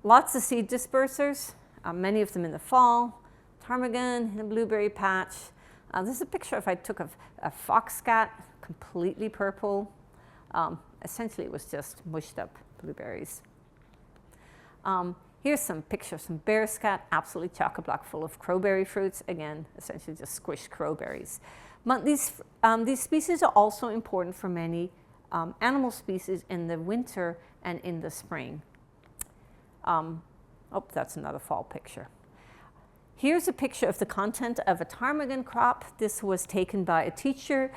Lots of seed dispersers, many of them in the fall, ptarmigan in a blueberry patch. This is a picture I took of a foxscat, completely purple. Essentially, it was just mushed up blueberries. Here's some pictures, some bear scat, absolutely chock-a-block full of crowberry fruits. Again, essentially just squished crowberries. But these species are also important for many animal species in the winter and in the spring. Oh, that's another fall picture. Here's a picture of the content of a ptarmigan crop. This was taken by a teacher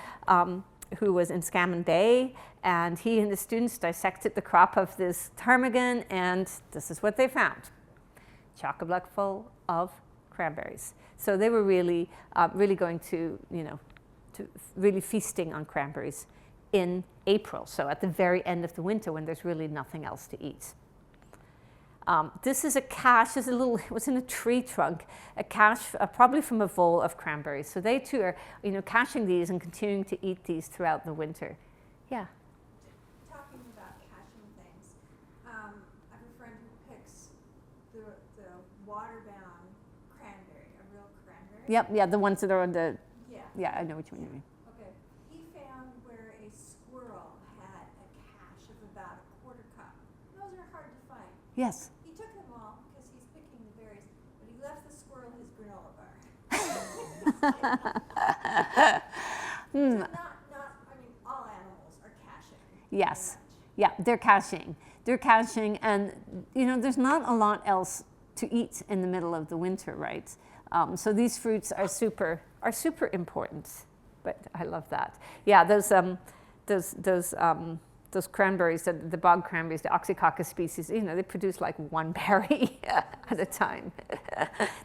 who was in Scammon Bay, and he and the students dissected the crop of this ptarmigan, and this is what they found. Chock-a-block full of cranberries. So they were really, really going to, really feasting on cranberries in April, so at the very end of the winter when there's really nothing else to eat. This is a cache, it was in a tree trunk, a cache probably from a vole of cranberries. So they too are, caching these and continuing to eat these throughout the winter. Yeah? Talking about caching things, I have a friend who picks the water-bound cranberry, a real cranberry. Yep, yeah, the ones that are on the, Yeah, I know which one you mean. okay. He found where a squirrel had a cache of about a quarter cup. Those are hard to find. Yes. He took them all because he's picking the berries, but he left the squirrel his granola bar. So all animals are caching. Yes. Yeah, they're caching. They're caching, and there's not a lot else to eat in the middle of the winter, right? So these fruits are super important. But I love that. Yeah, those those cranberries, the bog cranberries, the Oxycoccus species, you know, they produce like one berry at a time.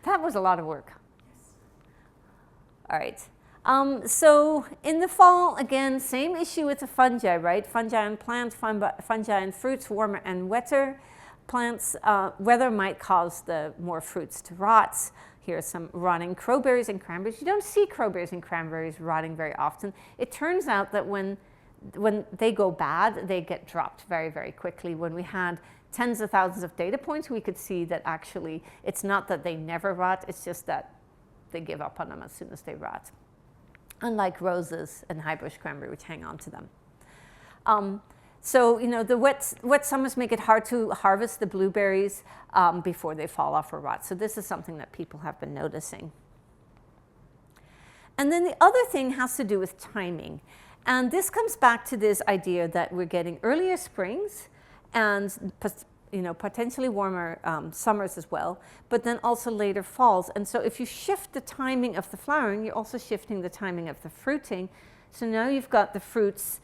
That was a lot of work. All right. So in the fall, again, same issue with the fungi, right? Fungi on plants, fungi on fruits, warmer and wetter plants. Weather might cause the more fruits to rot. Here's some rotting crowberries and cranberries. You don't see crowberries and cranberries rotting very often. It turns out that when they go bad, they get dropped very, very quickly. When we had tens of thousands of data points, we could see that actually it's not that they never rot, it's just that they give up on them as soon as they rot. Unlike roses and highbush cranberry, which hang on to them. So, you know, the wet summers make it hard to harvest the blueberries before they fall off or rot. So this is something that people have been noticing. And then the other thing has to do with timing. And this comes back to this idea that we're getting earlier springs and, you know, potentially warmer summers as well, but then also later falls. And so if you shift the timing of the flowering, you're also shifting the timing of the fruiting. So now you've got the fruits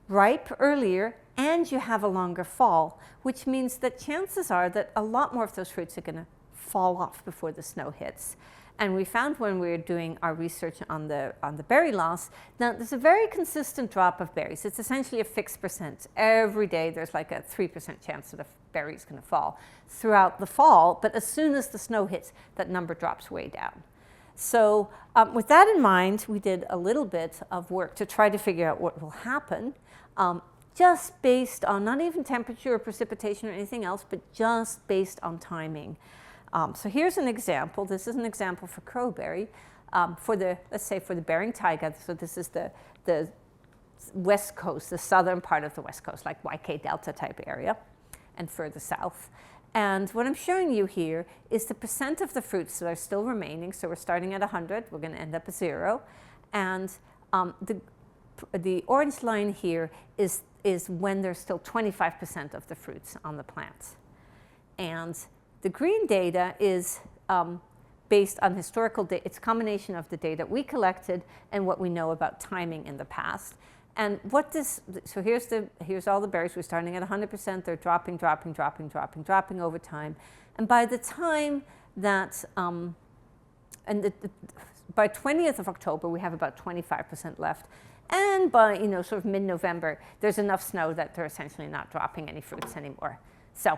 ripe earlier and you have a longer fall, which means that chances are that a lot more of those fruits are going to fall off before the snow hits. And we found when we were doing our research on the berry loss, that there's a very consistent drop of berries. It's essentially a fixed percent. Every day there's like a 3% chance that a berry is going to fall throughout the fall, but as soon as the snow hits, that number drops way down. So with that in mind, we did a little bit of work to try to figure out what will happen, just based on not even temperature or precipitation or anything else, but just based on timing. So here's an example. This is an example for crowberry for the, let's say, for the Bering Taiga. So this is the west coast, the southern part of the west coast, like YK Delta type area, and further south. And what I'm showing you here is the percent of the fruits that are still remaining. So we're starting at 100. We're going to end up at 0. And the orange line here is when there's still 25% of the fruits on the plant. And the green data is based on historical data. It's a combination of the data we collected and what we know about timing in the past. And what this, so here's all the berries. We're starting at 100%. They're dropping over time. And by the time that, by 20th of October, we have about 25% left. And by, you know, sort of mid-November, there's enough snow that they're essentially not dropping any fruits anymore. So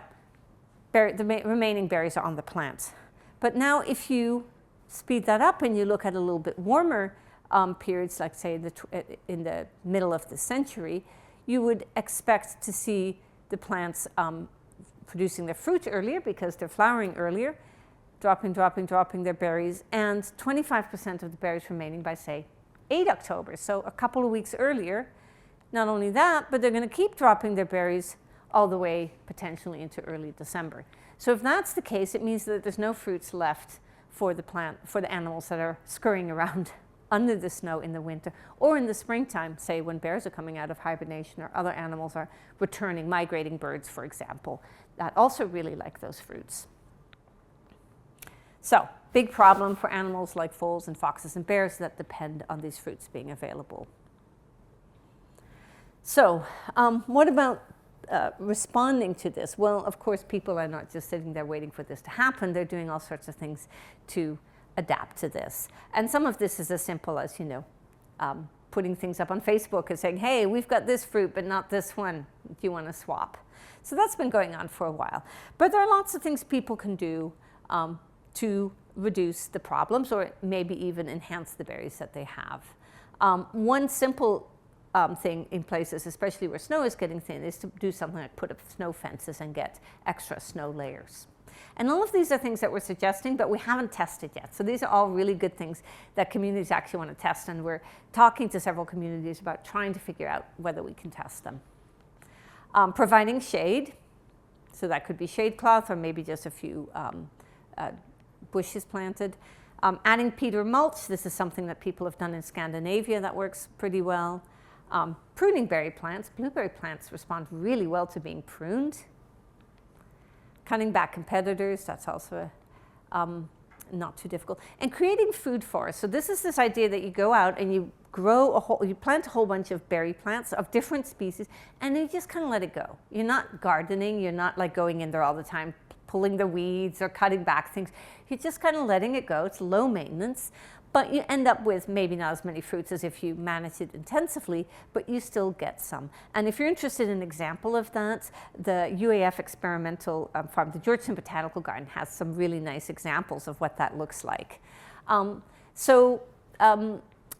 the remaining berries are on the plant. But now if you speed that up and you look at a little bit warmer periods, like say in the middle of the century, you would expect to see the plants producing their fruit earlier because they're flowering earlier, dropping their berries, and 25% of the berries remaining by, say, 8 October, so a couple of weeks earlier. Not only that, but they're going to keep dropping their berries all the way potentially into early December. So if that's the case, it means that there's no fruits left for the animals that are scurrying around under the snow in the winter, or in the springtime, say when bears are coming out of hibernation or other animals are returning, migrating birds, for example, that also really like those fruits. So, big problem for animals like foals and foxes and bears that depend on these fruits being available. So, what about responding to this? Well, of course, people are not just sitting there waiting for this to happen. They're doing all sorts of things to adapt to this. And some of this is as simple as, you know, putting things up on Facebook and saying, hey, we've got this fruit, but not this one. Do you want to swap? So that's been going on for a while. But there are lots of things people can do to reduce the problems or maybe even enhance the berries that they have. One simple thing in places, especially where snow is getting thin, is to do something like put up snow fences and get extra snow layers. And all of these are things that we're suggesting, but we haven't tested yet. So these are all really good things that communities actually want to test, and we're talking to several communities about trying to figure out whether we can test them. Providing shade, so that could be shade cloth or maybe just a few bushes planted. Adding peat or mulch, this is something that people have done in Scandinavia that works pretty well. Pruning berry plants, blueberry plants respond really well to being pruned. Cutting back competitors, that's also not too difficult. And creating food forests. So this is this idea that you go out and you you plant a whole bunch of berry plants of different species, and you just kind of let it go. You're not gardening, you're not like going in there all the time, pulling the weeds or cutting back things. You're just kind of letting it go. It's low maintenance, but you end up with maybe not as many fruits as if you manage it intensively, but you still get some. And if you're interested in an example of that, the UAF experimental farm, the Georgetown Botanical Garden, has some really nice examples of what that looks like.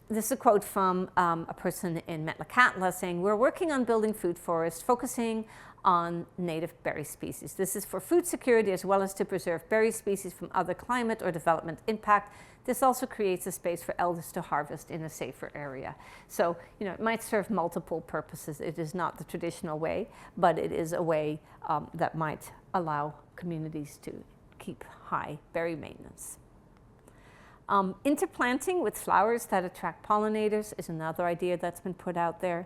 This is a quote from a person in Metlakatla saying, "We're working on building food forests, focusing on native berry species. This is for food security as well as to preserve berry species from other climate or development impact. This also creates a space for elders to harvest in a safer area." So, it might serve multiple purposes. It is not the traditional way, but it is a way that might allow communities to keep high berry maintenance. Interplanting with flowers that attract pollinators is another idea that's been put out there.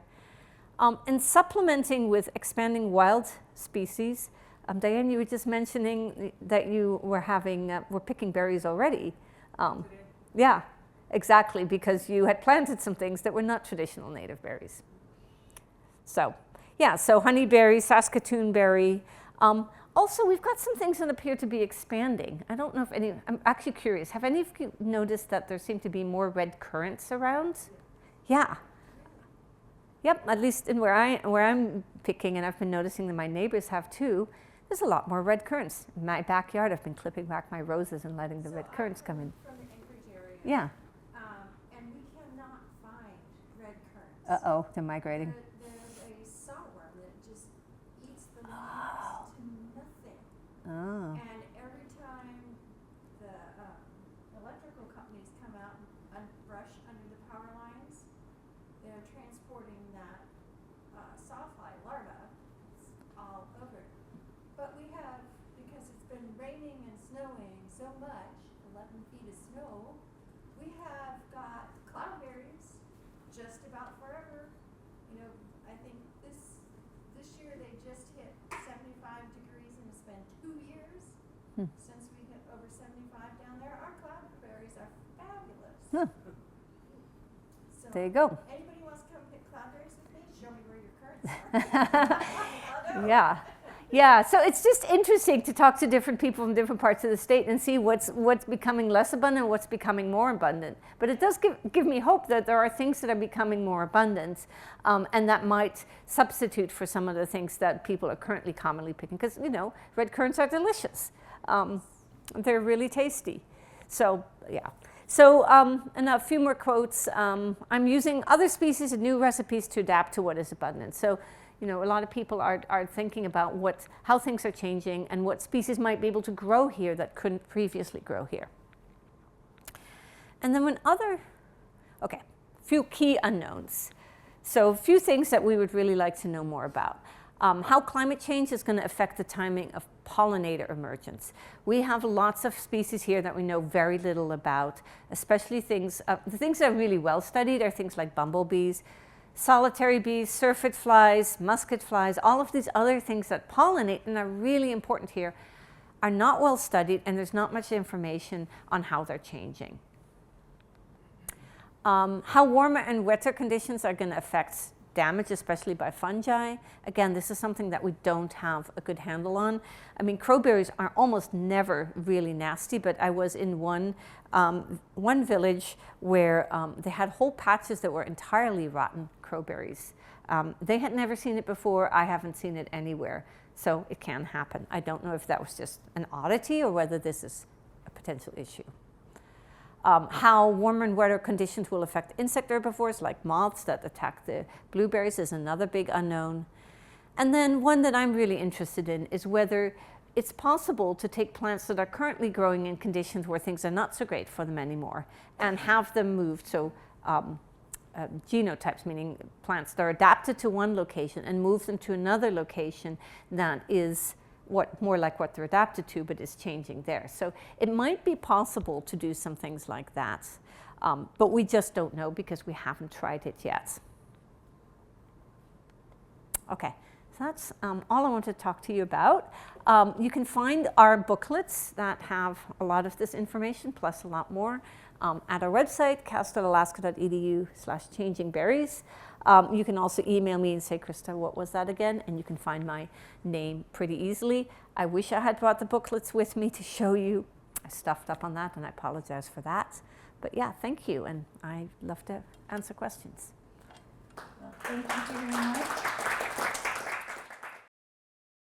And supplementing with expanding wild species. Diane, you were just mentioning that you were were picking berries already. Yeah, exactly, because you had planted some things that were not traditional native berries. So, yeah, so honeyberry, Saskatoon berry. Also, we've got some things that appear to be expanding. I don't know if I'm actually curious. Have any of you noticed that there seem to be more red currants around? Yeah. Yep, at least in where I'm picking, and I've been noticing that my neighbors have too, there's a lot more red currants. In my backyard, I've been clipping back my roses and letting the red currants come in. From the Anchorage area. Yeah. And we cannot find red currants. Uh-oh, they're migrating. There's a sawworm that just eats the leaves to nothing. Oh. And every time the electrical companies come out and brush under the power lines, they're transporting that sawfly larva all over. But we have, because it's been raining and snowing so much, 11 feet of snow, we have got cloudberries just about forever. I think this year they just hit 75 degrees, and it's been 2 years since we hit over 75 down there. Our cloudberries are fabulous. Huh. So There you go. anybody wants to come pick cloudberries with me? Show me where your currants are. Yeah. Yeah, so it's just interesting to talk to different people from different parts of the state and see what's becoming less abundant, what's becoming more abundant. But it does give me hope that there are things that are becoming more abundant, and that might substitute for some of the things that people are currently commonly picking. Because, red currants are delicious. They're really tasty. So, yeah. So, and a few more quotes. I'm using other species and new recipes to adapt to what is abundant. So, a lot of people are thinking about how things are changing and what species might be able to grow here that couldn't previously grow here. And then a few key unknowns. So a few things that we would really like to know more about. How climate change is going to affect the timing of pollinator emergence. We have lots of species here that we know very little about, especially the things that are really well studied are things like bumblebees, solitary bees, syrphid flies, musket flies, all of these other things that pollinate and are really important here are not well studied, and there's not much information on how they're changing. How warmer and wetter conditions are going to affect damage, especially by fungi. Again, this is something that we don't have a good handle on. I mean, crowberries are almost never really nasty, but I was in one village where they had whole patches that were entirely rotten crowberries. They had never seen it before. I haven't seen it anywhere. So it can happen. I don't know if that was just an oddity or whether this is a potential issue. How warmer and wetter conditions will affect insect herbivores like moths that attack the blueberries is another big unknown. And then one that I'm really interested in is whether it's possible to take plants that are currently growing in conditions where things are not so great for them anymore and have them moved, so genotypes, meaning plants that are adapted to one location, and move them to another location that is more like what they're adapted to, but is changing there. So it might be possible to do some things like that, but we just don't know because we haven't tried it yet. Okay, so that's all I want to talk to you about. You can find our booklets that have a lot of this information, plus a lot more, at our website, cal.alaska.edu/changingberries. You can also email me and say, Christa, what was that again? And you can find my name pretty easily. I wish I had brought the booklets with me to show you. I stuffed up on that, and I apologize for that. But yeah, thank you, and I'd love to answer questions. Well, thank you very much.